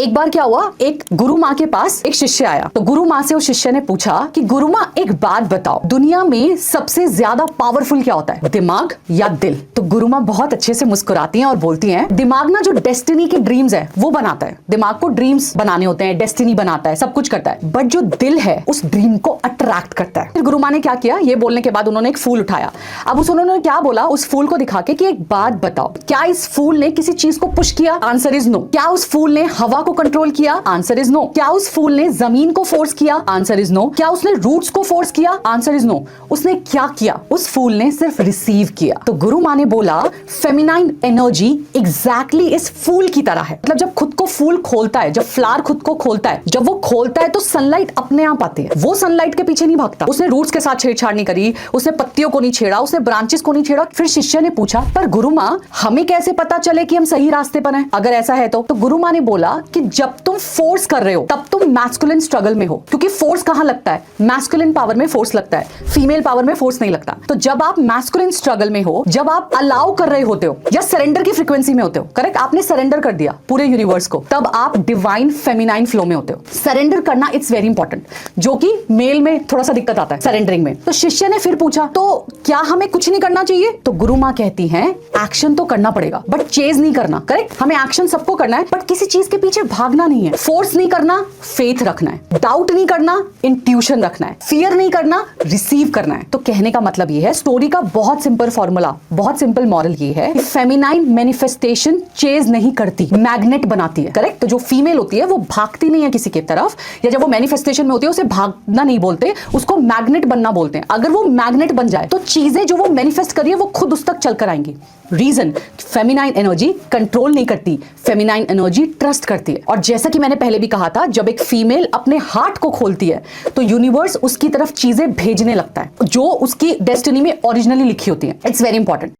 एक बार क्या हुआ, एक गुरु माँ के पास एक शिष्य आया। तो गुरु माँ से उस शिष्य ने पूछा कि गुरु माँ एक बात बताओ, दुनिया में सबसे ज्यादा पावरफुल क्या होता है, दिमाग या दिल? तो गुरु माँ बहुत अच्छे से मुस्कुराती हैं और बोलती हैं, दिमाग ना जो डेस्टिनी के ड्रीम्स है वो बनाता है, दिमाग को ड्रीम्स बनाने होते हैं, डेस्टिनी बनाता है, सब कुछ करता है, बट जो दिल है उस ड्रीम को अट्रैक्ट करता है। फिर गुरु माँ ने क्या किया, ये बोलने के बाद उन्होंने एक फूल उठाया। अब उन्होंने क्या बोला उस फूल को दिखा के कि एक बात बताओ, क्या इस फूल ने किसी चीज को पुश किया? Answer is no. क्या उस फूल ने हवा को कंट्रोल किया? Answer is no. क्या उस फूल ने जमीन को फोर्स किया? Answer is no. क्या उसने रूट्स को फोर्स किया? Answer is no. उसने क्या किया? उस फूल ने सिर्फ रिसीव किया। तो गुरु माँ ने बोला, फेमिनाइन एनर्जी एग्जैक्टली इस फूल की तरह है। मतलब जब खुद को फूल खोलता है, जब फ्लावर खुद को खोलता है, जब वो खोलता है तो सनलाइट अपने आप आती है। वो सनलाइट के पीछे नहीं भागता, उसने रूट्स के साथ छेड़छाड़ नहीं करी, उसने पत्तियों को नहीं छेड़ा, उसने ब्रांचेस को नहीं छेड़ा। फिर शिष्य ने पूछा, पर गुरु माँ हमें कैसे पता चले कि हम सही रास्ते पर हैं, अगर ऐसा है तो गुरु माँ ने बोला कि जब तुम फोर्स कर रहे हो तब तुम मैस्कुलिन स्ट्रगल में हो, क्योंकि फोर्स कहां लगता है, मैस्कुलिन पावर में फोर्स लगता है, फीमेल पावर में फोर्स नहीं लगता। तो जब आप मैस्कुलिन स्ट्रगल में हो, जब आप अलाउ कर रहे होते हो या सरेंडर की फ्रीक्वेंसी में होते हो, करेक्ट, आपने सरेंडर कर दिया पूरे यूनिवर्स को, तब आप डिवाइन फेमिनाइन फ्लो में होते हो। सरेंडर करना इट्स वेरी इंपॉर्टेंट, जो कि मेल में थोड़ा सा दिक्कत आता है सरेंडरिंग में। तो शिष्य ने फिर पूछा, तो क्या हमें कुछ नहीं करना चाहिए? तो गुरु माँ कहती हैं, एक्शन तो करना पड़ेगा बट चेज नहीं करना। करेक्ट, हमें एक्शन सबको करना है बट किसी चीज के पीछे भागना नहीं है। फोर्स नहीं करना, फेथ रखना है। डाउट नहीं करना, इंट्यूशन रखना है। फियर नहीं करना, रिसीव करना है। तो कहने का मतलब ये है, स्टोरी का बहुत सिंपल फॉर्मूला, बहुत सिंपल मॉरल ये है, फेमिनाइन मैनिफेस्टेशन चेज नहीं करती, मैग्नेट बनाती है। करेक्ट, तो जो फीमेल होती है वो भागती नहीं है किसी की तरफ, या जब वो मैनिफेस्टेशन में होती है उसे भागना नहीं बोलते, उसको मैग्नेट बनना बोलते हैं। अगर वो मैग्नेट बन जाए तो चीजें जो वो मैनिफेस्ट करिए वो खुद उस तक चलकर आएंगी। रीजन, फेमिनाइन एनर्जी कंट्रोल नहीं करती, फेमिनाइन एनर्जी ट्रस्ट करती है। और जैसा कि मैंने पहले भी कहा था, जब एक फीमेल अपने हार्ट को खोलती है तो यूनिवर्स उसकी तरफ चीजें भेजने लगता है जो उसकी डेस्टिनी में ओरिजिनली लिखी होती है। It's very important.